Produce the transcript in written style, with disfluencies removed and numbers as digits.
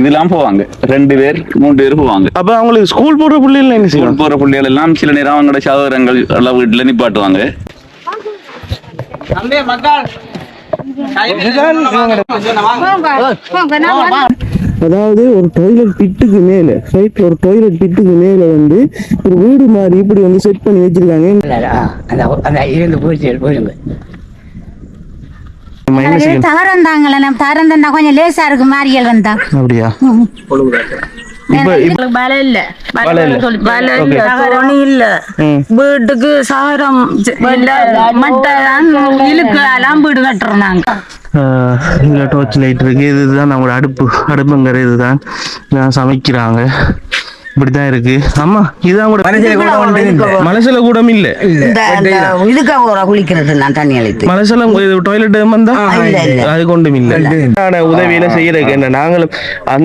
இதெல்லாம் போவாங்க 2 பேர் 3 பேர் போவாங்க. அப்ப அவங்களுக்கு ஸ்கூல் போற பிள்ளைகள் என்ன செய்யும்? போற பிள்ளைகள் எல்லாம் சில நேரம் அவங்களோட சகோதரங்கள் எல்லாம் வீட்டுல நிப்பாட்டுவாங்க. அதாவது ஒரு டாய்லெட் பிட்டுக்கு மேல ஒரு டாய்லெட் பிட்டுக்கு மேல வந்து ஒரு வீடு மாதிரி இப்படி வந்து செட் பண்ணி வச்சிருக்காங்க. தகரம் தாங்களே, தகரம் தந்தா கொஞ்சம் லேசா இருக்கு மாரியல் வந்தா. அப்படியா? வீட்டுக்கு சாரம் இழுக்கலாம் வீடு கட்டுறோம் நாங்க. இங்க டோர்ச் லைட் இருக்கு. இதுதான் நம்மளோட அடுப்புங்கிற இதுதான் சமைக்கிறாங்க. இப்படிதான் இருக்கு. ஆமா, இதுதான் கூட மலசல கூட இல்ல. இதுக்காக குளிக்கிறது நான் தண்ணி அழைத்து மலசல டாய்லெட் வந்தா அது கொண்டும் இல்ல. உதவியில செய்யறதுக்கு என்ன நாங்களும் அந்த